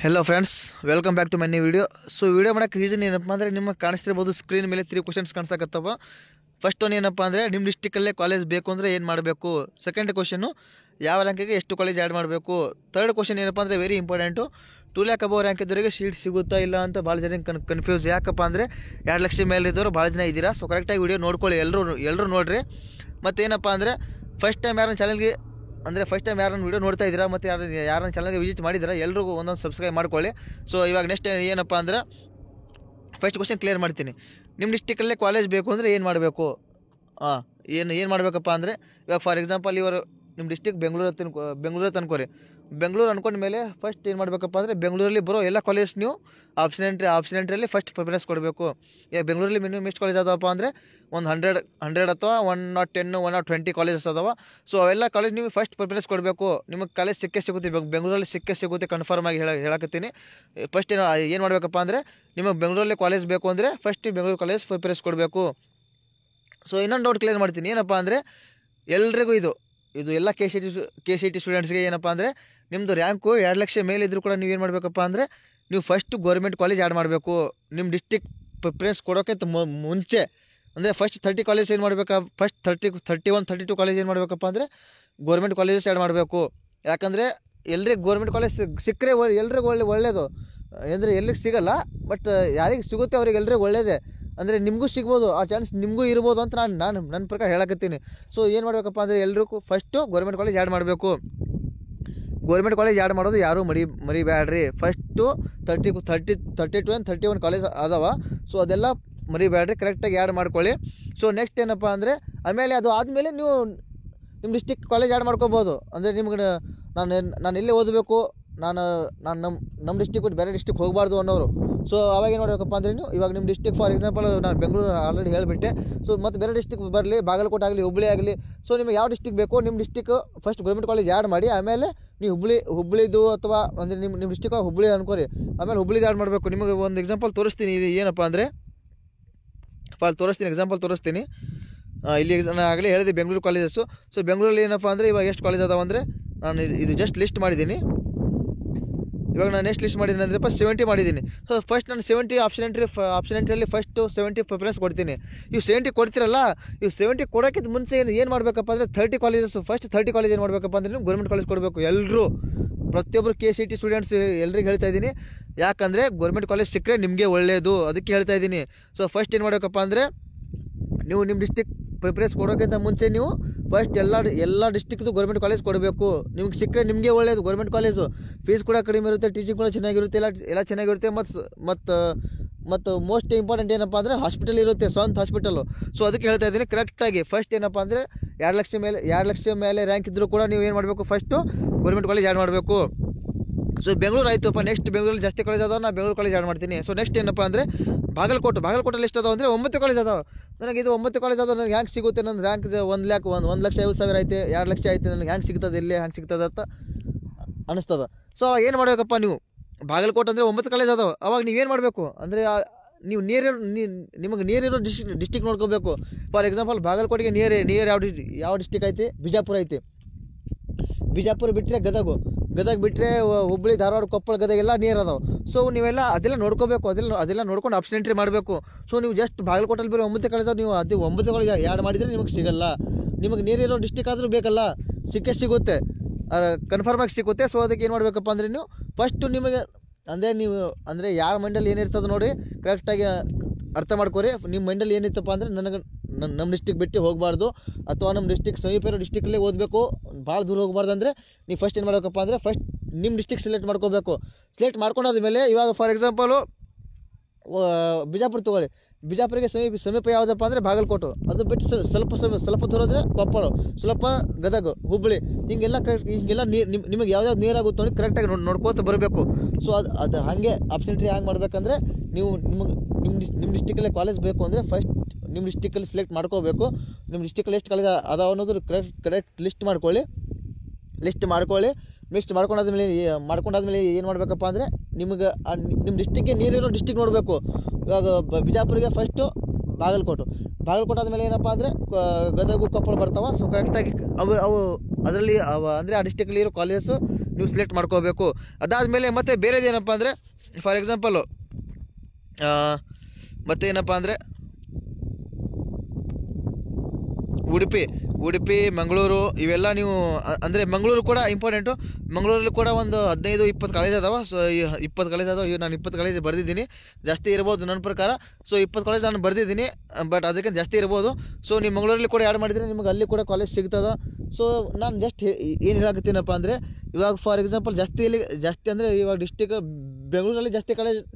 Hello friends, welcome back to my new video. So video ಮಾಡೋಕ್ಕೆ reason ಏನಪ್ಪ ಅಂದರೆ ನಿಮಗೆ ಕಾಣಿಸ್ತಿರ್ಬೋದು ಸ್ಕ್ರೀನ್ ಮೇಲೆ 3 ಕ್ವಶನ್ಸ್ ಕಾಣಿಸಕತ್ತವ. ಫಸ್ಟ್ ಒನ್ ಏನಪ್ಪ ಅಂದರೆ ನಿಮ್ಮ ಡಿಸ್ಟಿಕಲ್ಲೇ ಕಾಲೇಜ್ ಬೇಕು ಅಂದರೆ ಏನು ಮಾಡಬೇಕು. ಸೆಕೆಂಡ್ ಕ್ವಶನು ಯಾವ ರ್ಯಾಂಕಿಗೆ ಎಷ್ಟು ಕಾಲೇಜ್ ಆ್ಯಡ್ ಮಾಡಬೇಕು. ಥರ್ಡ್ ಕ್ವಶನ್ ಏನಪ್ಪ ಅಂದರೆ very important, 2 lac above rank ಇದ್ದವರಿಗೆ ಸೀಟ್ ಸಿಗುತ್ತಾ ಇಲ್ಲ ಅಂತ ಭಾಳ ಜನ ಕನ್ಫ್ಯೂಸ್. ಯಾಕಪ್ಪ ಅಂದರೆ 2 ಲಕ್ಷ ಮೇಲೆ ಇದ್ದವರು ಭಾಳ ಜನ ಇದ್ದೀರಾ. ಸೊ ಕರೆಕ್ಟಾಗಿ ವಿಡಿಯೋ ನೋಡ್ಕೊಳ್ಳಿ, ಎಲ್ಲರೂ ನೋಡಿರಿ. ಮತ್ತೇನಪ್ಪ ಅಂದರೆ ಫಸ್ಟ್ ಟೈಮ್ ಯಾರನ್ನ ಚಾನಲ್ಗೆ ಫಸ್ಟ್ ಟೈಮ್ ಯಾರನ್ನ ವೀಡಿಯೋ ನೋಡ್ತಾ ಇದ್ದೀರಾ ಮತ್ತು ಯಾರನ್ನ ಚಾನಲ್ಗೆ ವಿಸಿಟ್ ಮಾಡಿದ್ದೀರಾ ಎಲ್ರಿಗೂ ಒಂದೊಂದು ಸಬ್ಸ್ಕ್ರೈಬ್ ಮಾಡ್ಕೊಳ್ಳಿ. ಸೊ ಇವಾಗ ನೆಕ್ಸ್ಟ್ ಏನಪ್ಪ ಅಂದರೆ ಫಸ್ಟ್ ಕ್ವಶನ್ ಕ್ಲಿಯರ್ ಮಾಡ್ತೀನಿ. ನಿಮ್ಮ ಡಿಸ್ಟಿಕಲ್ಲೇ ಕಾಲೇಜ್ ಬೇಕು ಅಂದರೆ ಏನು ಮಾಡಬೇಕು. ಏನು ಮಾಡಬೇಕಪ್ಪ ಅಂದರೆ ಇವಾಗ ಫಾರ್ ಎಕ್ಸಾಂಪಲ್ ಇವರು ನಿಮ್ಮ ಡಿಸ್ಟಿಕ್ ಬೆಂಗಳೂರು ಅನ್ಕೋರಿ. ಬೆಂಗಳೂರು ಅನ್ಕೊಂಡ ಮೇಲೆ ಫಸ್ಟ್ ಏನು ಮಾಡಬೇಕಪ್ಪ ಅಂದರೆ ಬೆಂಗಳೂರಲ್ಲಿ ಬರೋ ಎಲ್ಲ ಕಾಲೇಜ್ ನೀವು ಆಪ್ಷನ್ ಫಸ್ಟ್ ಪ್ರಿಫರೆನ್ಸ್ ಕೊಡಬೇಕು. ಈಗ ಬೆಂಗಳೂರಲ್ಲಿ ಮಿನಿಮಮ್ ಎಷ್ಟು ಕಾಲೇಜ್ ಅದಾವಪ್ಪ ಅಂದರೆ ಒಂದು 100 ಅಥವಾ 110 120 ಕಾಲೇಜಸ್ ಅದಾವ. ಸೊ ಅವೆಲ್ಲ ಕಾಲೇಜ್ ನೀವು ಫಸ್ಟ್ ಪ್ರಿಫರೆನ್ಸ್ ಕೊಡಬೇಕು. ನಿಮಗೆ ಕಾಲೇಜ್ ಸಿಗುತ್ತೆ, ಬೆಂಗಳೂರಲ್ಲಿ ಸಿಗುತ್ತೆ ಕನ್ಫರ್ಮ್ ಆಗಿ ಹೇಳಕತ್ತೀನಿ. ಫಸ್ಟ್ ಏನು ಮಾಡಬೇಕಪ್ಪ ಅಂದರೆ ನಿಮಗೆ ಬೆಂಗಳೂರಲ್ಲಿ ಕಾಲೇಜ್ ಬೇಕು ಅಂದರೆ ಫಸ್ಟ್ ಬೆಂಗಳೂರು ಕಾಲೇಜ್ ಪ್ರಿಫರೆನ್ಸ್ ಕೊಡಬೇಕು. ಸೊ ಇನ್ನೊಂದು ಡೌಟ್ ಕ್ಲಿಯರ್ ಮಾಡ್ತೀನಿ. ಏನಪ್ಪ ಅಂದರೆ ಎಲ್ರಿಗೂ ಇದು ಎಲ್ಲ ಕೆ ಸಿ ಟಿ ಸ್ಟೂಡೆಂಟ್ಸ್ಗೆ ಏನಪ್ಪ ಅಂದರೆ ನಿಮ್ಮದು ರ್ಯಾಂಕು 2 ಲಕ್ಷ ಮೇಲೆ ಇದ್ದರೂ ಕೂಡ ನೀವು ಏನು ಮಾಡಬೇಕಪ್ಪ ಅಂದರೆ ನೀವು ಫಸ್ಟ್ ಗೌರ್ಮೆಂಟ್ ಕಾಲೇಜ್ ಆ್ಯಡ್ ಮಾಡಬೇಕು. ನಿಮ್ಮ ಡಿಸ್ಟಿಕ್ ಪ್ರಿಫರೆನ್ಸ್ ಕೊಡೋಕ್ಕಿಂತ ಮುಂಚೆ ಅಂದರೆ ಫಸ್ಟ್ 30 ಕಾಲೇಜ್ ಏನು ಮಾಡಬೇಕಾ, ಫಸ್ಟ್ 31 32 ಕಾಲೇಜ್ ಏನು ಮಾಡಬೇಕಪ್ಪ ಅಂದರೆ ಗೌರ್ಮೆಂಟ್ ಕಾಲೇಜಸ್ ಆ್ಯಡ್ ಮಾಡಬೇಕು. ಯಾಕಂದರೆ ಎಲ್ರಿಗೆ ಗೌರ್ಮೆಂಟ್ ಕಾಲೇಜ್ ಸಿಕ್ಕರೆ ಎಲ್ರಿಗೂ ಒಳ್ಳೆಯದು. ಅಂದರೆ ಎಲ್ಲಿಗೆ ಸಿಗೋಲ್ಲ, ಬಟ್ ಯಾರಿಗೆ ಸಿಗುತ್ತೆ ಅವ್ರಿಗೆ ಎಲ್ರಿಗೂ ಒಳ್ಳೆಯದೇ. ಅಂದರೆ ನಿಮಗೂ ಸಿಗ್ಬೋದು, ಆ ಚಾನ್ಸ್ ನಿಮಗೂ ಇರ್ಬೋದು ಅಂತ ನನ್ನ ಪ್ರಕಾರ ಹೇಳಕತ್ತೀನಿ. ಸೊ ಏನು ಮಾಡಬೇಕಪ್ಪ ಅಂದರೆ ಎಲ್ರಿಗೂ ಫಸ್ಟು ಗೌರ್ಮೆಂಟ್ ಕಾಲೇಜ್ ಆ್ಯಡ್ ಮಾಡಬೇಕು. ಗೌರ್ಮೆಂಟ್ ಕಾಲೇಜ್ ಆ್ಯಡ್ ಮಾಡೋದು ಯಾರೂ ಮರಿಬೇಡ್ರಿ. ಫಸ್ಟು 31 ಕಾಲೇಜ್ ಅದಾವ. ಸೊ ಅದೆಲ್ಲ ಮರಿಬೇಡ್ರಿ, ಕರೆಕ್ಟಾಗಿ ಆ್ಯಡ್ ಮಾಡ್ಕೊಳ್ಳಿ. ಸೊ ನೆಕ್ಸ್ಟ್ ಏನಪ್ಪ ಅಂದರೆ ಆಮೇಲೆ ಅದು ಆದಮೇಲೆ ನೀವು ನಿಮ್ಮ ಡಿಸ್ಟಿಕ್ ಕಾಲೇಜ್ ಆ್ಯಡ್ ಮಾಡ್ಕೋಬೋದು. ಅಂದರೆ ನಿಮ್ಗೆ ನಾನು ಎಲ್ಲಿ ಓದಬೇಕು, ನಾನು ನಮ್ಮ ಡಿಸ್ಟಿಕ್ ಬಿಟ್ಟು ಬೇರೆ ಡಿಸ್ಟಿಕ್ ಹೋಗಬಾರ್ದು ಅನ್ನೋರು. ಸೊ ಅವಾಗ ಏನು ಮಾಡಬೇಕಪ್ಪ ಅಂದರೆ ನೀವು ಇವಾಗ ನಿಮ್ಮ ಡಿಸ್ಟಿಕ್ ಫಾರ್ ಎಕ್ಸಾಂಪಲ್ ನಾನು ಬೆಂಗಳೂರು ಆಲ್ರೆಡಿ ಹೇಳಿಬಿಟ್ಟೆ. ಸೊ ಮತ್ತು ಬೇರೆ ಡಿಸ್ಟಿಕ್ ಬರಲಿ, ಬಾಗಲಕೋಟೆ ಆಗಲಿ, ಹುಬ್ಬಳ್ಳಿ ಆಗಲಿ. ಸೊ ನಿಮಗೆ ಯಾವ ಡಿಸ್ಟಿಕ್ ಬೇಕೋ ನಿಮ್ಮ district first government college add ಮಾಡಿ. ಆಮೇಲೆ ನೀವು ಹುಬ್ಬಳ್ಳಿದು ಅಥವಾ ಅಂದರೆ ನಿಮ್ಮ ಡಿಸ್ಟಿಕ್ ಹುಬ್ಬಳ್ಳಿ ಅನ್ಕೋರಿ, ಆಮೇಲೆ ಹುಬ್ಬಳ್ಳಿದು ಆ್ಯಡ್ ಮಾಡಬೇಕು. ನಿಮಗೆ ಒಂದು ಎಕ್ಸಾಂಪಲ್ ತೋರಿಸ್ತೀನಿ. ಇದು ಏನಪ್ಪ ಅಂದರೆ ಎಕ್ಸಾಂಪಲ್ ತೋರಿಸ್ತೀನಿ. ಇಲ್ಲಿ ನಾನು ಆಗಲೇ ಹೇಳಿದೆ ಬೆಂಗಳೂರು ಕಾಲೇಜಸ್ಸು. ಸೊ ಬೆಂಗಳೂರಲ್ಲಿ ಏನಪ್ಪ ಅಂದರೆ ಇವಾಗ ಎಷ್ಟು ಕಾಲೇಜ್ ಅದಾವ ಅಂದರೆ ನಾನು ಇದು ಜಸ್ಟ್ ಲಿಸ್ಟ್ ಮಾಡಿದ್ದೀನಿ. ಇವಾಗ ನಾನು ಎಷ್ಟು ಲಿಸ್ಟ್ ಮಾಡಿದ್ದೀನಿ ಅಂದರೆ ಫಸ್ಟ್ 70 ಮಾಡಿದ್ದೀನಿ. ಸೊ ಫಸ್ಟ್ ನಾನು 70 ಆಪ್ಷನ್ ಎಂಟ್ರಿಯಲ್ಲಿ ಫಸ್ಟು 70 ಪ್ರಿಫರೆನ್ಸ್ ಕೊಡ್ತೀನಿ. ಇವು 70 ಕೊಡ್ತಿರಲ್ಲ, ಇವು 70 ಕೊಡೋಕ್ಕಿಂತ ಮುಂಚೆ ಏನು ಮಾಡಬೇಕಪ್ಪ ಅಂದರೆ 30 ಕಾಲೇಜಸ್ ಫಸ್ಟ್ 30 ಕಾಲೇಜ್ ಏನು ಮಾಡಬೇಕಪ್ಪ ಅಂದರೆ ನೀವು ಗೌರ್ಮೆಂಟ್ ಕಾಲೇಜ್ ಕೊಡಬೇಕು. ಎಲ್ಲರೂ ಪ್ರತಿಯೊಬ್ಬರು ಕೆ.ಸಿ.ಟಿ ಸ್ಟೂಡೆಂಟ್ಸ್ ಎಲ್ರಿಗೆ ಹೇಳ್ತಾ ಇದ್ದೀನಿ. ಯಾಕಂದರೆ ಗೌರ್ಮೆಂಟ್ ಕಾಲೇಜ್ ಸಿಕ್ಕರೆ ನಿಮಗೆ ಒಳ್ಳೆಯದು, ಅದಕ್ಕೆ ಹೇಳ್ತಾ ಇದ್ದೀನಿ. ಸೊ ಫಸ್ಟ್ ಏನು ಮಾಡಬೇಕಪ್ಪ ಅಂದರೆ ನೀವು ನಿಮ್ಮ ಡಿಸ್ಟಿಕ್ ಪ್ರಿಫರೆನ್ಸ್ ಕೊಡೋಕ್ಕಿಂತ ಮುಂಚೆ ನೀವು ಫಸ್ಟ್ ಎಲ್ಲ ಡಿಸ್ಟಿಕ್ದು ಗೌರ್ಮೆಂಟ್ ಕಾಲೇಜ್ ಕೊಡಬೇಕು. ನಿಮ್ಗೆ ಸಿಕ್ಕರೆ ನಿಮಗೆ ಒಳ್ಳೆಯದು. ಗೌರ್ಮೆಂಟ್ ಕಾಲೇಜು ಫೀಸ್ ಕೂಡ ಕಡಿಮೆ ಇರುತ್ತೆ, ಟೀಚಿಂಗ್ ಕೂಡ ಚೆನ್ನಾಗಿರುತ್ತೆ, ಎಲ್ಲ ಚೆನ್ನಾಗಿರುತ್ತೆ. ಮತ್ತು ಮೋಸ್ಟ್ ಇಂಪಾರ್ಟೆಂಟ್ ಏನಪ್ಪ ಅಂದರೆ ಹಾಸ್ಪಿಟಲ್ ಇರುತ್ತೆ, ಸ್ವಂತ ಹಾಸ್ಪಿಟಲು. ಸೊ ಅದಕ್ಕೆ ಹೇಳ್ತಾ ಇದ್ದೀನಿ ಕರೆಕ್ಟಾಗಿ. ಫಸ್ಟ್ ಏನಪ್ಪ ಅಂದರೆ 2 ಲಕ್ಷ ಮೇಲೆ ರ್ಯಾಂಕ್ ಇದ್ದರೂ ಕೂಡ ನೀವು ಏನು ಮಾಡಬೇಕು, ಫಸ್ಟು ಗೌರ್ಮೆಂಟ್ ಕಾಲೇಜ್ ಆ್ಯಡ್ ಮಾಡಬೇಕು. ಸೊ ಬೆಂಗಳೂರು ಆಯಿತಪ್ಪ. ನೆಕ್ಸ್ಟ್ ಬೆಂಗಳೂರಲ್ಲಿ ಜಾಸ್ತಿ ಕಾಲೇಜ್ ಅದಾವೆ, ನಾನು ಬೆಂಗಳೂರು ಕಾಲೇಜ್ ಆ್ಯಡ್ ಮಾಡ್ತೀನಿ. ಸೊ ನೆಕ್ಸ್ಟ್ ಏನಪ್ಪ ಅಂದರೆ ಬಾಗಲಕೋಟೆಲ್ಲಿ ಎಷ್ಟು ಅದಾವೆ ಅಂದರೆ 9 ಕಾಲೇಜ್ ಅದಾವೆ. ನನಗೆ ಇದು 9 ಕಾಲೇಜ್ ಅದಾವೆ, ನನಗೆ ಹ್ಯಾಂಗೆ ಸಿಗುತ್ತೆ. ನನ್ನ ರ್ಯಾಂಕ್ 1,50,000 ಐತೆ, 2 ಲಕ್ಷ ಐತೆ, ನನಗೆ ಹ್ಯಾಂಗೆ ಸಿಗ್ತದೆ, ಎಲ್ಲೇ ಹ್ಯಾಂಗೆ ಸಿಗ್ತದೆ ಅಂತ ಅನಿಸ್ತದೆ. ಸೊ ಏನು ಮಾಡಬೇಕಪ್ಪ, ನೀವು ಬಾಗಲಕೋಟೆ ಅಂದರೆ 9 ಕಾಲೇಜ್ ಅದಾವೆ. ಅವಾಗ ನೀವೇನು ಮಾಡಬೇಕು ಅಂದರೆ ನೀವು ನಿಮಗೆ ನಿಯರ್ ಡಿಸ್ಟಿಕ್ ನೋಡ್ಕೋಬೇಕು. ಫಾರ್ ಎಕ್ಸಾಂಪಲ್ ಬಾಗಲಕೋಟೆಗೆ ನಿಯರ್ ಯಾವ ಡಿಸ್ಟಿಕ್ ಐತಿ, ಬಿಜಾಪುರ ಐತಿ. ಬಿಜಾಪುರ ಬಿಟ್ಟರೆ ಗದಗ ಬಿಟ್ಟರೆ ಹುಬ್ಬಳ್ಳಿ, ಧಾರವಾಡ, ಕೊಪ್ಪಳ, ಗದಗ ಎಲ್ಲ ನಿಯರ್ ಅದಾವೆ. ಸೊ ನೀವೆಲ್ಲ ಅದೆಲ್ಲ ನೋಡ್ಕೋಬೇಕು, ಅದೆಲ್ಲ ನೋಡ್ಕೊಂಡು ಆಪ್ಷನ್ ಎಂಟ್ರಿ ಮಾಡಬೇಕು. ಸೊ ನೀವು ಜಸ್ಟ್ ಬಾಗಲಕೋಟೆಲ್ಲಿ ಬೇರೆ 9 ಕಾಲೇಜ್ ನೀವು ಅದು 9 ಕಾಲೇಜ್ ಆ್ಯಡ್ ಮಾಡಿದರೆ ನಿಮಗೆ ಸಿಗಲ್ಲ. ನಿಮಗೆ ನಿಯರ್ ಇರೋ ಡಿಸ್ಟಿಕ್ ಆದರೂ ಬೇಕಲ್ಲ, ಸಿಗುತ್ತೆ, ಕನ್ಫರ್ಮ್ ಆಗಿ ಸಿಗುತ್ತೆ. ಸೊ ಅದಕ್ಕೆ ಏನು ಮಾಡಬೇಕಪ್ಪ ಅಂದರೆ ನೀವು ಫಸ್ಟು ನಿಮಗೆ ಅಂದರೆ ಯಾರ ಮೈಂಡಲ್ಲಿ ಏನಿರ್ತದೆ ನೋಡಿ ಕರೆಕ್ಟಾಗಿ ಅರ್ಥ ಮಾಡ್ಕೋರಿ. ನಿಮ್ಮ ಮೈಂಡಲ್ಲಿ ಏನಿತ್ತಪ್ಪ ಅಂದರೆ ನಮ್ಮ ಡಿಸ್ಟಿಕ್ ಬಿಟ್ಟು ಹೋಗಬಾರ್ದು, ಅಥವಾ ನಮ್ಮ ಡಿಸ್ಟಿಕ್ ಸಮೀಪ ಇರೋ ಡಿಸ್ಟಿಕಲ್ಲೇ ಓದಬೇಕು, ಭಾಳ ದೂರ ಹೋಗಬಾರ್ದು ಅಂದರೆ ನೀವು ಫಸ್ಟ್ ಏನು ಮಾಡಬೇಕಪ್ಪ ಅಂದರೆ ಫಸ್ಟ್ ನಿಮ್ಮ ಡಿಸ್ಟಿಕ್ ಸೆಲೆಕ್ಟ್ ಮಾಡ್ಕೋಬೇಕು. ಸೆಲೆಕ್ಟ್ ಮಾಡ್ಕೊಂಡಾದ್ಮೇಲೆ ಇವಾಗ ಫಾರ್ ಎಕ್ಸಾಂಪಲು ಬಿಜಾಪುರ ತೊಗೊಳ್ಳಿ. ಬಿಜಾಪುರಿಗೆ ಸಮೀಪ ಯಾವುದಪ್ಪ ಅಂದರೆ ಬಾಗಲಕೋಟೆ. ಅದು ಬಿಟ್ಟು ಸ್ವಲ್ಪ ದೂರ ಆದರೆ ಕೊಪ್ಪಳ, ಸ್ವಲ್ಪ ಗದಗ, ಹುಬ್ಬಳ್ಳಿ, ಹಿಂಗೆಲ್ಲ ನಿಮಗೆ ಯಾವ್ಯಾವ್ದು ನಿಯರ್ ಆಗುತ್ತೆ ನೋಡಿ ಕರೆಕ್ಟಾಗಿ ನೋಡ್ಕೋತ ಬರಬೇಕು. ಸೊ ಅದು ಹಾಗೆ ಆಪ್ಷನ್ ಎಂಟ್ರಿ ಹ್ಯಾಂಗೆ ಮಾಡಬೇಕಂದ್ರೆ ನೀವು ನಿಮ್ಮ ಡಿಸ್ಟಿಕಲ್ಲೇ ಕಾಲೇಜ್ ಬೇಕು ಅಂದರೆ ಫಸ್ಟ್ ನಿಮ್ಮ ಡಿಸ್ಟಿಕಲ್ಲಿ ಸೆಲೆಕ್ಟ್ ಮಾಡ್ಕೋಬೇಕು. ನಿಮ್ಮ ಡಿಸ್ಟಿಕಲ್ಲಿ ಎಷ್ಟು ಕಾಲೇಜ್ ಅದಾವ ಅನ್ನೋದು ಕರೆಕ್ಟ್ ಲಿಸ್ಟ್ ಮಾಡ್ಕೊಳ್ಳಿ. ಮಿಕ್ಸ್ ಮಾಡ್ಕೊಂಡಾದ್ಮೇಲೆ ಏನು ಮಾಡಬೇಕಪ್ಪ ಅಂದರೆ ನಿಮಗೆ ನಿಮ್ಮ ಡಿಸ್ಟಿಕ್ಗೆ ನೀರಿರೋ ಡಿಸ್ಟಿಕ್ ನೋಡಬೇಕು. ಇವಾಗ ಬಿಜಾಪುರಿಗೆ ಫಸ್ಟು ಬಾಗಲಕೋಟೆ ಆದಮೇಲೆ ಏನಪ್ಪ ಅಂದರೆ ಗದಗ, ಕೊಪ್ಪಳ ಬರ್ತಾವೆ. ಸೊ ಕರೆಕ್ಟಾಗಿ ಅವು ಅದರಲ್ಲಿ ಅಂದರೆ ಆ ಡಿಸ್ಟಿಕಲ್ಲಿ ಇರೋ ಕಾಲೇಜಸ್ಸು ನೀವು ಸೆಲೆಕ್ಟ್ ಮಾಡ್ಕೋಬೇಕು. ಅದಾದಮೇಲೆ ಮತ್ತೆ ಬೇರೆದೇನಪ್ಪ ಅಂದರೆ ಫಾರ್ ಎಕ್ಸಾಂಪಲು ಮತ್ತೇನಪ್ಪ ಅಂದರೆ ಉಡುಪಿ ಮಂಗಳೂರು ಇವೆಲ್ಲ ನೀವು ಅಂದರೆ ಮಂಗಳೂರು ಕೂಡ ಇಂಪಾರ್ಟೆಂಟು. ಮಂಗಳೂರಲ್ಲಿ ಕೂಡ ಒಂದು 15-20 ಕಾಲೇಜ್ ಅದಾವೆ. ಸೊ 20 ಕಾಲೇಜ್ ಅದಾವೆ. ನಾನು 20 ಕಾಲೇಜ್ ಬರೆದಿದ್ದೀನಿ, ಜಾಸ್ತಿ ಇರ್ಬೋದು ನನ್ನ ಪ್ರಕಾರ. ಸೊ 20 ಕಾಲೇಜ್ ನಾನು ಬರೆದಿದ್ದೀನಿ, ಬಟ್ ಅದಕ್ಕಿಂತ ಜಾಸ್ತಿ ಇರ್ಬೋದು. ಸೊ ನೀವು ಮಂಗಳೂರಲ್ಲಿ ಕೂಡ ಆ್ಯಡ್ ಮಾಡಿದರೆ ನಿಮಗೆ ಅಲ್ಲಿ ಕೂಡ ಕಾಲೇಜ್ ಸಿಗ್ತದೆ. ಸೊ ನಾನು ಜಸ್ಟ್ ಏನು ಹೇಳಕತ್ತೀನಪ್ಪ ಅಂದರೆ ಇವಾಗ ಫಾರ್ ಎಕ್ಸಾಂಪಲ್ ಜಾಸ್ತಿ ಅಂದರೆ ಇವಾಗ ಡಿಸ್ಟಿಕ್ ಬೆಂಗಳೂರಲ್ಲಿ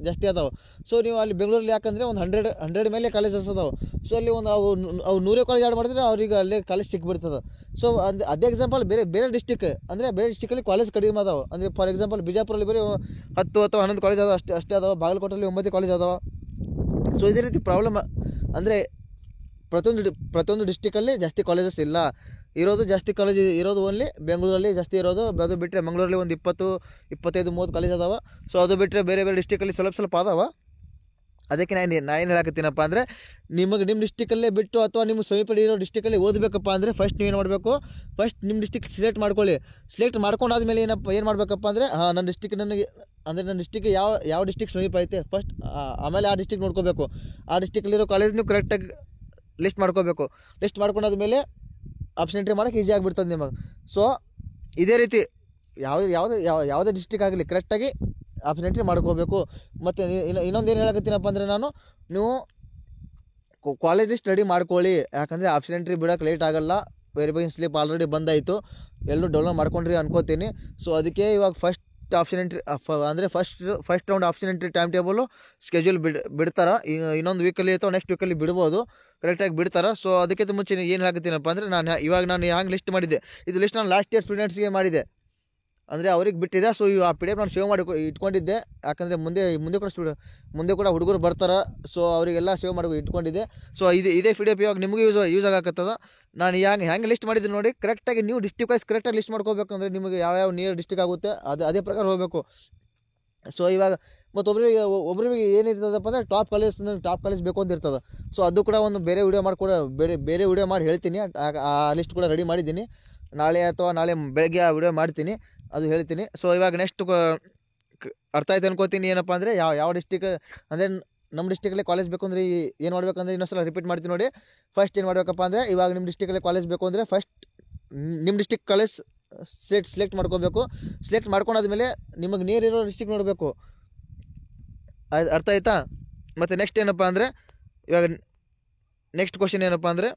ಜಾಸ್ತಿ ಅದಾವೆ. ಸೊ ನೀವು ಅಲ್ಲಿ ಬೆಂಗಳೂರಲ್ಲಿ ಯಾಕಂದರೆ ಒಂದು 100 ಮೇಲೆ ಕಾಲೇಜಸ್ ಅದಾವೆ. ಸೊ ಅಲ್ಲಿ ಒಂದು ಅವು 100 ಕಾಲೇಜ್ ಆ್ಯಡ್ ಮಾಡಿದ್ರೆ ಅವ್ರಿಗೆ ಅಲ್ಲೇ ಕಾಲೇಜ್ ಸಿಕ್ಬಿಡ್ತದೆ. ಸೊ ಅದೇ ಎಕ್ಸಾಂಪಲ್ ಬೇರೆ ಡಿಸ್ಟಿಕ್ ಅಂದರೆ ಬೇರೆ ಡಿಸ್ಟಿಕಲ್ಲಿ ಕಾಲೇಜ್ ಕಡಿಮೆ ಅದಾವೆ. ಅಂದರೆ ಫಾರ್ ಎಕ್ಸಾಂಪಲ್ ಬಿಜಾಪುರಲ್ಲಿ ಬರೀ 10 ಅಥವಾ 11 ಕಾಲೇಜ್ ಅದಾವೆ, ಅಷ್ಟೇ ಅದಾವೆ. ಬಾಗಲಕೋಟೆಯಲ್ಲಿ 9 ಕಾಲೇಜ್ ಅದಾವೆ. ಸೊ ಇದೇ ರೀತಿ ಪ್ರಾಬ್ಲಮ್ ಅಂದರೆ ಪ್ರತಿಯೊಂದು ಡಿಸ್ಟಿಕಲ್ಲಿ ಜಾಸ್ತಿ ಕಾಲೇಜಸ್ ಇಲ್ಲ. ಜಾಸ್ತಿ ಕಾಲೇಜ್ ಇರೋದು ಓನ್ಲಿ ಬೆಂಗಳೂರಲ್ಲಿ ಜಾಸ್ತಿ ಇರೋದು. ಅದು ಬಿಟ್ಟರೆ ಮಂಗಳೂರಲ್ಲಿ ಒಂದು 20-25-30 ಕಾಲೇಜ್ ಅದಾವೆ. ಸೊ ಅದು ಬಿಟ್ಟರೆ ಬೇರೆ ಡಿಸ್ಟಿಕಲ್ಲಿ ಸ್ವಲ್ಪ ಅದಾವೆ. ಅದಕ್ಕೆ ನಾನು ಏನು ಹೇಳಕತ್ತೀನಪ್ಪ ಅಂದರೆ ನಿಮ್ಮ ಡಿಸ್ಟಿಕಲ್ಲೇ ಬಿಟ್ಟು ಅಥವಾ ನಿಮ್ಮ ಸಮೀಪ ಇರೋ ಡಿಸ್ಟಿಕಲ್ಲಿ ಓದಬೇಕಪ್ಪ ಅಂದರೆ ಫಸ್ಟ್ ನೀವೇನು ಮಾಡಬೇಕು, ಫಸ್ಟ್ ನಿಮ್ಮ ಡಿಸ್ಟಿಕ್ ಸೆಲೆಕ್ಟ್ ಮಾಡ್ಕೊಳ್ಳಿ. ಸೆಲೆಕ್ಟ್ ಮಾಡ್ಕೊಂಡಾದ್ಮೇಲೆ ಏನು ಮಾಡಬೇಕಪ್ಪ ಅಂದರೆ ನನ್ನ ಡಿಸ್ಟಿಕ್ಗೆ ಯಾವ ಡಿಸ್ಟಿಕ್ ಸಮೀಪ ಐತೆ ಫಸ್ಟ್, ಆಮೇಲೆ ಆ ಡಿಸ್ಟಿಕ್ ನೋಡ್ಕೋಬೇಕು. ಆ ಡಿಸ್ಟಿಕಲ್ಲಿರೋ ಕಾಲೇಜ್ ನೀವು ಕರೆಕ್ಟಾಗಿ ಲಿಸ್ಟ್ ಮಾಡ್ಕೋಬೇಕು. ಲಿಸ್ಟ್ ಮಾಡ್ಕೊಂಡಾದ್ಮೇಲೆ ಆಪ್ಷನ್ ಎಂಟ್ರಿ ಮಾಡೋಕ್ಕೆ ಈಸಿ ಆಗಿಬಿಡ್ತದೆ ನಿಮಗೆ. ಸೊ ಇದೇ ರೀತಿ ಯಾವುದೇ ಡಿಸ್ಟಿಕ್ ಆಗಲಿ ಕರೆಕ್ಟಾಗಿ ಆಪ್ಷನ್ ಎಂಟ್ರಿ ಮಾಡ್ಕೋಬೇಕು. ಮತ್ತು ಇನ್ನೊಂದು ಏನು ಹೇಳಕತ್ತೀನಪ್ಪ ಅಂದರೆ ನೀವು ಕಾಲೇಜ್ ಲಿಸ್ಟ್ ರೆಡಿ ಮಾಡ್ಕೊಳ್ಳಿ. ಯಾಕಂದರೆ ಆಪ್ಷನ್ ಎಂಟ್ರಿ ಬಿಡೋಕೆ ಲೇಟ್ ಆಗೋಲ್ಲ. ವೆರಿಫಿಕೇಷನ್ ಸ್ಲಿಪ್ ಆಲ್ರೆಡಿ ಬಂದಾಯಿತು, ಎಲ್ಲರೂ ಡೌನ್ಲೋಡ್ ಮಾಡ್ಕೊಂಡ್ರಿ ಅನ್ಕೋತೀನಿ. ಸೊ ಅದಕ್ಕೆ ಇವಾಗ ಫಸ್ಟ್ ಆಪ್ಷನ್ ಎಂಟ್ರಿ ಅಂದರೆ first round option entry time table schedule ಬಿಡ್ತಾರೆ. ಇನ್ನೊಂದು ವೀಕಲ್ಲಿ ಅಥವಾ ನೆಕ್ಸ್ಟ್ ವೀಕಲ್ಲಿ ಬಿಡ್ಬೋದು, ಕರೆಕ್ಟಾಗಿ ಬಿಡ್ತಾರೆ. ಸೊ ಅದಕ್ಕಿಂತ ಮುಂಚೆ ಏನು ಹೇಳ್ತೀನಪ್ಪ ಅಂದರೆ ನಾನು ಹ್ಯಾಂಗೆ ಲಿಸ್ಟ್ ಮಾಡಿದ್ದೆ, ಇದು ಲಿಸ್ಟ್ ನಾನು ಲಾಸ್ಟ್ ಇಯರ್ ಸ್ಟೂಡೆಂಟ್ಸ್ಗೆ ಮಾಡಿದೆ, ಅಂದರೆ ಅವ್ರಿಗೆ ಬಿಟ್ಟಿದೆ. ಸೊ ಆ ಪಿ ಡಿ ಎಫ್ ನಾನು ಸೇವ್ ಮಾಡಿ ಇಟ್ಕೊಂಡಿದ್ದೆ. ಯಾಕಂದರೆ ಮುಂದೆ ಕೂಡ ಹುಡುಗರು ಬರ್ತಾರೆ. ಸೊ ಅವರಿಗೆಲ್ಲ ಸೇವ್ ಮಾಡಿ ಇಟ್ಕೊಂಡಿದ್ದೆ. ಸೊ ಇದೇ ಪಿ ಡಿ ಎಫ್ ಇವಾಗ ನಿಮಗೂ ಯೂಸ್ ಆಗತ್ತದ. ನಾನು ಹ್ಯಾಂಗೆ ಲಿಸ್ಟ್ ಮಾಡಿದ್ದೀನಿ ನೋಡಿ, ಕರೆಕ್ಟಾಗಿ ನೀವು ಡಿಸ್ಟಿಕ್ ವೈಸ್ ಕರೆಕ್ಟಾಗಿ ಲಿಸ್ಟ್ ಮಾಡ್ಕೋಬೇಕು. ಅಂದರೆ ನಿಮಗೆ ಯಾವ ನಿಯರ್ ಡಿಸ್ಟಿಕ್ ಆಗುತ್ತೆ ಅದೇ ಪ್ರಕಾರ ಹೋಗಬೇಕು. ಸೊ ಇವಾಗ ಮತ್ತು ಒಬ್ಬರಿಗೆ ಏನಿರ್ತದಪ್ಪ ಅಂದರೆ ಟಾಪ್ ಕಾಲೇಜ್ ಬೇಕು ಅಂತ ಇರ್ತದೆ. ಸೊ ಅದು ಕೂಡ ಒಂದು ಬೇರೆ ವಿಡಿಯೋ ಮಾಡಿ ಹೇಳ್ತೀನಿ. ಆ ಲಿಸ್ಟ್ ಕೂಡ ರೆಡಿ ಮಾಡಿದ್ದೀನಿ. ನಾಳೆ ಬೆಳಗ್ಗೆ ಆ ವಿಡಿಯೋ ಮಾಡ್ತೀನಿ, ಅದು ಹೇಳ್ತೀನಿ. ಸೊ ಇವಾಗ ನೆಕ್ಸ್ಟ್ ಅರ್ಥ ಆಯ್ತು ಅನ್ಕೋತೀನಿ. ಏನಪ್ಪ ಅಂದರೆ ಯಾವ ಡಿಸ್ಟಿಕ್ ಅಂದರೆ ನಮ್ಮ ಡಿಸ್ಟಿಕಲ್ಲೇ ಕಾಲೇಜ್ ಬೇಕು ಅಂದರೆ ಏನು ಮಾಡಬೇಕಂದ್ರೆ ಇನ್ನೊಂದ್ಸಲ ರಿಪೀಟ್ ಮಾಡ್ತೀನಿ ನೋಡಿ. ಫಸ್ಟ್ ಏನು ಮಾಡಬೇಕಪ್ಪ ಅಂದರೆ ಇವಾಗ ನಿಮ್ಮ ಡಿಸ್ಟಿಕಲ್ಲೇ ಕಾಲೇಜ್ ಬೇಕು ಅಂದರೆ ಫಸ್ಟ್ ನಿಮ್ಮ ಡಿಸ್ಟಿಕ್ ಕಾಲೇಜ್ ಸೆಲೆಕ್ಟ್ ಮಾಡ್ಕೋಬೇಕು. ಸೆಲೆಕ್ಟ್ ಮಾಡ್ಕೊಂಡಾದ್ಮೇಲೆ ನಿಮಗೆ ನಿಯರ್ ಇರೋ ಡಿಸ್ಟಿಕ್ ನೋಡಬೇಕು. ಅರ್ಥ ಆಯ್ತಾ? ಮತ್ತು ನೆಕ್ಸ್ಟ್ ಏನಪ್ಪ ಅಂದರೆ ಇವಾಗ ನೆಕ್ಸ್ಟ್ ಕ್ವಶನ್ ಏನಪ್ಪ ಅಂದರೆ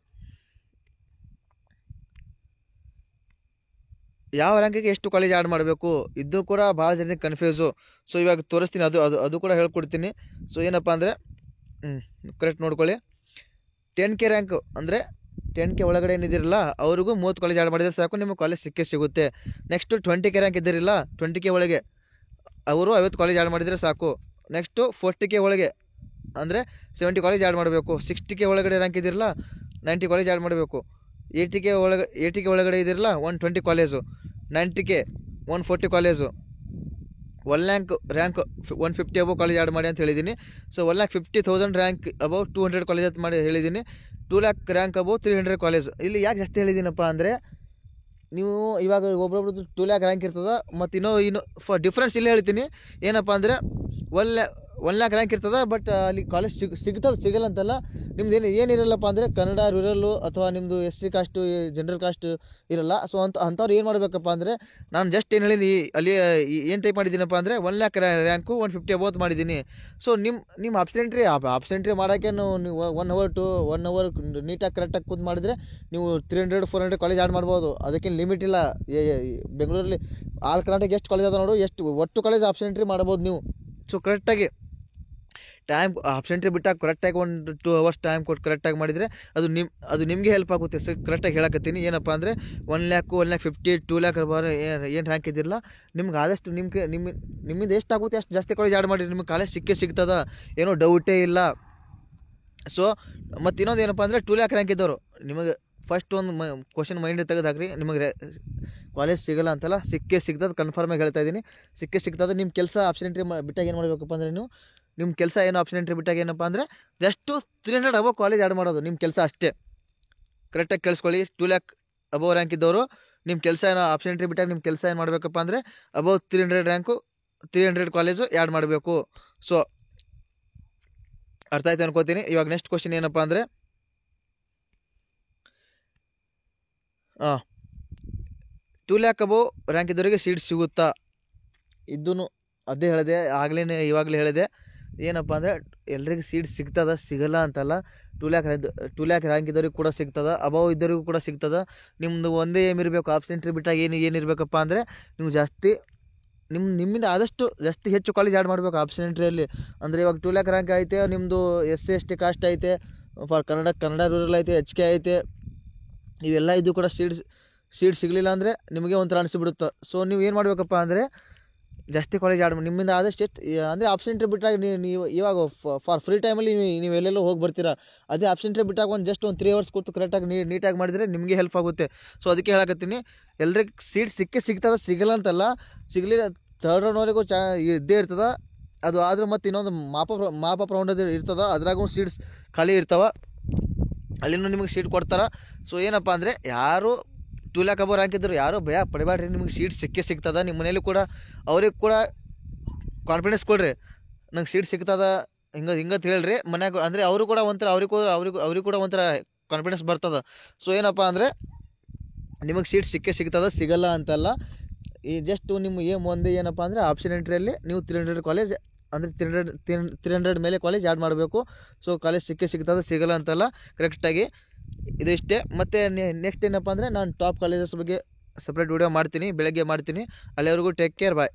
ಯಾವ ರ್ಯಾಂಕಿಗೆ ಎಷ್ಟು ಕಾಲೇಜ್ ಆ್ಯಡ್ ಮಾಡಬೇಕು, ಇದು ಕೂಡ ಭಾಳ ಜನಕ್ಕೆ ಕನ್ಫ್ಯೂಸು. ಸೊ ಇವಾಗ ತೋರಿಸ್ತೀನಿ, ಅದು ಕೂಡ ಹೇಳ್ಕೊಡ್ತೀನಿ. ಸೊ ಏನಪ್ಪ ಅಂದರೆ ಕರೆಕ್ಟ್ ನೋಡ್ಕೊಳ್ಳಿ. 10K ರ್ಯಾಂಕ್ ಅಂದರೆ 10K ಒಳಗಡೆ ಏನಿದಿರಲ್ಲ ಅವ್ರಿಗೂ 30 ಕಾಲೇಜ್ ಆ್ಯಡ್ ಮಾಡಿದರೆ ಸಾಕು, ನಿಮಗೆ ಕಾಲೇಜ್ ಸಿಕ್ಕೇ. ನೆಕ್ಸ್ಟು 20K ರ್ಯಾಂಕ್ ಇದ್ದಿರಲ್ಲ, 20K ಒಳಗೆ ಅವರು 50 ಕಾಲೇಜ್ ಆ್ಯಡ್ ಮಾಡಿದರೆ ಸಾಕು. ನೆಕ್ಸ್ಟು 40K ಒಳಗೆ ಅಂದರೆ 70 ಕಾಲೇಜ್ ಆ್ಯಡ್ ಮಾಡಬೇಕು. 60K ಒಳಗಡೆ ರ್ಯಾಂಕ್ ಇದ್ದಿರಲ್ಲ 90 ಕಾಲೇಜ್ ಆ್ಯಡ್ ಮಾಡಬೇಕು. 80K ಒಳಗಡೆ ಇದಿರಲ್ಲ 120 ಕಾಲೇಜು. 90K 140 college. 1 ಲ್ಯಾಂಕ್ ರ್ಯಾಂಕ್ 150 ಅಬೌವ್ ಕಾಲೇಜ್ ಆ್ಯಡ್ ಮಾಡಿ ಅಂತ ಹೇಳಿದ್ದೀನಿ. ಸೊ 1,50,000 ರ್ಯಾಂಕ್ ಅಬೌವ್ 200 ಕಾಲೇಜ್ ಅಂತ ಮಾಡಿ ಹೇಳಿದ್ದೀನಿ. 2 ಲ್ಯಾಕ್ ರ್ಯಾಂಕ್ ಅಬೌವ್ 300 ಕಾಲೇಜ್. ಇಲ್ಲಿ ಯಾಕೆ ಜಾಸ್ತಿ ಹೇಳಿದ್ದೀನಪ್ಪ ಅಂದರೆ ನೀವು ಇವಾಗ ಒಬ್ಬೊಬ್ರದ್ದು 2 ಲ್ಯಾಕ್ ರ್ಯಾಂಕ್ ಇರ್ತದೆ. ಮತ್ತು ಇನ್ನೂ ಡಿಫ್ರೆನ್ಸ್ ಇಲ್ಲಿ ಹೇಳ್ತೀನಿ. ಏನಪ್ಪ ಅಂದರೆ 1 ಲ್ಯಾಕ್ ರ್ಯಾಂಕ್ ಇರ್ತದೆ, ಬಟ್ ಅಲ್ಲಿ ಕಾಲೇಜ್ ಸಿಗಲ್ಲ ಅಂತಲ್ಲ. ನಿಮ್ದು ಏನಿರಲ್ಲಪ್ಪ ಅಂದರೆ ಕನ್ನಡ ರೂರಲ್ಲು ಅಥವಾ ನಿಮ್ಮದು SC ಕಾಸ್ಟು ಜನರಲ್ ಕಾಸ್ಟ್ ಇರಲ್ಲ. ಸೊ ಅಂಥವ್ರು ಏನು ಮಾಡಬೇಕಪ್ಪ ಅಂದರೆ ನಾನು ಜಸ್ಟ್ ಏನು ಹೇಳಿದ್ದೀನಿ ಅಲ್ಲಿ ಏನು ಟೈಪ್ ಮಾಡಿದ್ದೀನಪ್ಪ ಅಂದರೆ 1 ಲ್ಯಾಕ್ ರ್ಯಾಂಕು 150 ಅಬೌವ್ ಮಾಡಿದ್ದೀನಿ. ಸೊ ನಿಮ್ಮ ಆಪ್ಷನ್ ಎಂಟ್ರಿ ಮಾಡೋಕ್ಕೆ ನೀವು 1 ಅವರ್ ನೀಟಾಗಿ ಕರೆಕ್ಟಾಗಿ ಕೂತು ಮಾಡಿದರೆ ನೀವು 300-400 ಕಾಲೇಜ್ ಆ್ಯಡ್ ಮಾಡ್ಬೋದು. ಅದಕ್ಕೇನು ಲಿಮಿಟ್ ಇಲ್ಲ. ಬೆಂಗಳೂರಲ್ಲಿ ಆಲ್ ಕರ್ನಾಟಕ ಎಷ್ಟು ಕಾಲೇಜ್ ಅದ ನೋಡು, ಒಟ್ಟು ಕಾಲೇಜ್ ಆಪ್ಷನ್ ಎಂಟ್ರಿ ಮಾಡ್ಬೋದು ನೀವು. ಸೊ ಕರೆಕ್ಟಾಗಿ ಆಪ್ಷನ್ ಎಂಟ್ರಿ ಬಿಟ್ಟಾಗ ಕರೆಕ್ಟಾಗಿ 1-2 ಅವರ್ಸ್ ಟೈಮ್ ಕೊಟ್ಟು ಕರೆಕ್ಟಾಗಿ ಮಾಡಿದರೆ ಅದು ನಿಮಗೆ ಹೆಲ್ಪ್ ಆಗುತ್ತೆ. ಸೊ ಕರೆಕ್ಟಾಗಿ ಹೇಳಕತ್ತೀನಿ. ಏನಪ್ಪ ಅಂದರೆ 1 ಲ್ಯಾಕು 1,50,000 2 ಲ್ಯಾಕ್ ಏನು ರ್ಯಾಂಕ್ ಇದ್ದಿರಲ್ಲ, ನಿಮ್ಗೆ ಆದಷ್ಟು ನಿಮ್ಮಿಂದ ಎಷ್ಟಾಗುತ್ತೆ ಅಷ್ಟು ಜಾಸ್ತಿ ಕಾಲೇಜ್ ಆ್ಯಡ್ ಮಾಡಿರಿ, ನಿಮಗೆ ಕಾಲೇಜ್ ಸಿಗ್ತದ, ಏನೋ ಡೌಟೇ ಇಲ್ಲ. ಸೊ ಮತ್ತು ಇನ್ನೊಂದು ಏನಪ್ಪ ಅಂದರೆ 2 ಲ್ಯಾಕ್ ರ್ಯಾಂಕ್ ಇದ್ದವರು ನಿಮಗೆ ಫಸ್ಟ್ ಒಂದು ಕ್ವಶನ್ ಮೈಂಡ್ ತೆಗೆದು ಹಾಕ್ರಿ. ನಿಮಗೆ ಕಾಲೇಜ್ ಸಿಗಲ್ಲ ಅಂತಲ್ಲ, ಸಿಗ್ತದೆ ಕನ್ಫರ್ಮಾಗಿ ಹೇಳ್ತಾ ಇದ್ದೀನಿ. ಸಿಗ್ತದೆ. ನಿಮ್ಮ ಕೆಲಸ ಆಪ್ಷನ್ ಎಂಟ್ರಿ ಬಿಟ್ಟಾಗ ಏನು ಮಾಡಬೇಕಪ್ಪ ಅಂದರೆ ನಿಮ್ಮ ಕೆಲಸ ಏನು ಆಪ್ಷನ್ ಎಂಟ್ರಿ ಬಿಟ್ಟಾಗ ಏನಪ್ಪ ಅಂದರೆ ಜಸ್ಟು 300 ಅಬೌವ್ ಕಾಲೇಜ್ ಆ್ಯಡ್ ಮಾಡೋದು ನಿಮ್ಮ ಕೆಲಸ ಅಷ್ಟೇ. ಕರೆಕ್ಟಾಗಿ ಕೇಳಿಸ್ಕೊಳ್ಳಿ. 2 ಲ್ಯಾಕ್ ಅಬೌವ್ ರ್ಯಾಂಕ್ ಇದ್ದವರು ನಿಮ್ಮ ಕೆಲಸ ಏನೋ ಆಪ್ಷನ್ ಎಂಟ್ರಿ ಬಿಟ್ಟಾಗ ನಿಮ್ಮ ಕೆಲಸ ಏನು ಮಾಡಬೇಕಪ್ಪ ಅಂದರೆ ಅಬೌವ್ 300 ರ್ಯಾಂಕು 300 ಕಾಲೇಜು ಆ್ಯಡ್ ಮಾಡಬೇಕು. ಸೊ ಅರ್ಥ ಆಯ್ತು ಅನ್ಕೋತೀನಿ. ಇವಾಗ ನೆಕ್ಸ್ಟ್ ಕ್ವಶನ್ ಏನಪ್ಪ ಅಂದರೆ 2 ಲ್ಯಾಕ್ ಅಬೌವ್ ರ್ಯಾಂಕ್ ಇದ್ದವರಿಗೆ ಸೀಟ್ ಸಿಗುತ್ತಾ? ಇದೂ ಅದೇ ಹೇಳಿದೆ ಆಗಲೇ, ಇವಾಗಲೇ ಹೇಳಿದೆ. ಏನಪ್ಪ ಅಂದರೆ ಎಲ್ರಿಗೂ ಸೀಟ್ ಸಿಗ್ತದ, ಸಿಗಲ್ಲ ಅಂತಲ್ಲ. 2 ಲ್ಯಾಕ್ ರ್ಯಾಂಕ್ ಇದ್ದವ್ರಿಗೆ ಕೂಡ ಸಿಗ್ತದ, ಅಬೌವ್ ಇದ್ದವರಿಗೂ ಕೂಡ ಸಿಗ್ತದ. ನಿಮ್ಮದು ಒಂದೇ ಏಮ್ ಇರಬೇಕು, ಆಪ್ಷನ್ ಎಂಟ್ರಿ ಬಿಟ್ಟಾಗ ಏನಿರಬೇಕಪ್ಪ ಅಂದರೆ ನೀವು ಜಾಸ್ತಿ ನಿಮ್ಮಿಂದ ಆದಷ್ಟು ಜಾಸ್ತಿ ಹೆಚ್ಚು ಕಾಲೇಜ್ ಆ್ಯಡ್ ಮಾಡಬೇಕು ಆಪ್ಷನ್ ಎಂಟ್ರಿಯಲ್ಲಿ. ಅಂದರೆ ಇವಾಗ 2 ಲ್ಯಾಕ್ ರ್ಯಾಂಕ್ ಐತೆ, ನಿಮ್ಮದು SC ST ಕಾಸ್ಟ್ ಐತೆ, ಫಾರ್ ಕನ್ನಡ ರೂರಲ್ ಐತೆ, HK ಐತೆ, ಇವೆಲ್ಲ ಇದು ಕೂಡ ಸೀಟ್ ಸಿಗಲಿಲ್ಲ ಅಂದರೆ ನಿಮಗೆ ಒಂಥರ ಅನಿಸ್ಬಿಡುತ್ತೆ. ಸೊ ನೀವು ಏನು ಮಾಡಬೇಕಪ್ಪ ಅಂದರೆ ಜಾಸ್ತಿ ಕಾಲೇಜ್ ಆ್ಯಡ್ ನಿಮ್ಮಿಂದ ಆದಷ್ಟು ಅಂದರೆ ಆಪ್ಷನ್ ಎಂಟ್ರಿ ಬಿಟ್ಟಾಗ ನೀವು ಇವಾಗ ಫಾರ್ ಫ್ರೀ ಟೈಮಲ್ಲಿ ನೀವು ಎಲ್ಲೆಲ್ಲೋ ಹೋಗಿ ಬರ್ತೀರಾ. ಅದೇ ಆಪ್ಷನ್ ಎಂಟ್ರಿ ಬಿಟ್ಟಾಗ ಒಂದು 3 hours ಕೂತು ಕರೆಕ್ಟಾಗಿ ನೀಟಾಗಿ ಮಾಡಿದರೆ ನಿಮಗೆ ಹೆಲ್ಪ್ ಆಗುತ್ತೆ. ಸೊ ಅದಕ್ಕೆ ಹೇಳಕತ್ತೀನಿ, ಎಲ್ರಿಗೆ ಸೀಟ್ ಸಿಗ್ತದ, ಸಿಗಲ್ಲ ಅಂತಲ್ಲ. ಸಿಗಲಿಲ್ಲ 3rd ರೌಂಡ್ವರೆಗೂ ಇದ್ದೇ ಇರ್ತದೆ. ಅದು ಆದರೂ ಮತ್ತು ಇನ್ನೊಂದು ಮಾಪಪ್ ರೌಂಡ್ ಇರ್ತದೆ, ಅದ್ರಾಗೂ ಸೀಟ್ಸ್ ಖಾಲಿ ಇರ್ತಾವೆ, ಅಲ್ಲಿನೂ ನಿಮಗೆ ಸೀಟ್ ಕೊಡ್ತಾರೆ. ಸೊ ಏನಪ್ಪ ಅಂದರೆ ಯಾರು 2 ಲ್ಯಾಕ್ ಅಬೌವ್ ರ್ಯಾಂಕ್ ಇದ್ದರು ಯಾರು ಭಯ ಪಡಬೇಡ್ರಿ, ನಿಮಗೆ ಸೀಟ್ ಸಿಗ್ತದೆ. ನಿಮ್ಮ ಮನೇಲಿ ಕೂಡ ಅವ್ರಿಗೆ ಕೂಡ ಕಾನ್ಫಿಡೆನ್ಸ್ ಕೊಡ್ರಿ, ನಂಗೆ ಸೀಟ್ ಸಿಗ್ತದ ಹಿಂಗಂತ ಹೇಳ್ರಿ ಮನ್ಯಾಗ. ಅಂದರೆ ಅವರು ಕೂಡ ಒಂಥರ ಅವ್ರಿಗೆ ಕೂಡ ಒಂಥರ ಕಾನ್ಫಿಡೆನ್ಸ್ ಬರ್ತದೆ. ಸೊ ಏನಪ್ಪ ಅಂದರೆ ನಿಮಗೆ ಸೀಟ್ ಸಿಗ್ತದೆ, ಸಿಗಲ್ಲ ಅಂತಲ್ಲ. ಈ ಜಸ್ಟ್ ನಿಮ್ಮ ಒಂದೇ ಏನಪ್ಪ ಅಂದರೆ ಆಪ್ಷನ್ ಎಂಟ್ರಿಯಲ್ಲಿ ನೀವು 300 ಕಾಲೇಜ್ ಅಂದರೆ 300 ಮೇಲೆ ಕಾಲೇಜ್ ಆ್ಯಡ್ ಮಾಡಬೇಕು. ಸೊ ಕಾಲೇಜ್ ಸಿಗ್ತದೆ, ಸಿಗಲ್ಲ ಅಂತಲ್ಲ, ಕರೆಕ್ಟಾಗಿ ಇದು ಇಷ್ಟೇ. ಮತ್ತು ನೆಕ್ಸ್ಟ್ ಏನಪ್ಪ ಅಂದರೆ ನಾನು ಟಾಪ್ ಕಾಲೇಜಸ್ ಬಗ್ಗೆ ಸಪ್ರೇಟ್ ವೀಡಿಯೋ ಮಾಡ್ತೀನಿ, ಬೆಳಗ್ಗೆ ಮಾಡ್ತೀನಿ. ಅಲ್ಲಿವರೆಗೂ ಟೇಕ್ ಕೇರ್, ಬಾಯ್.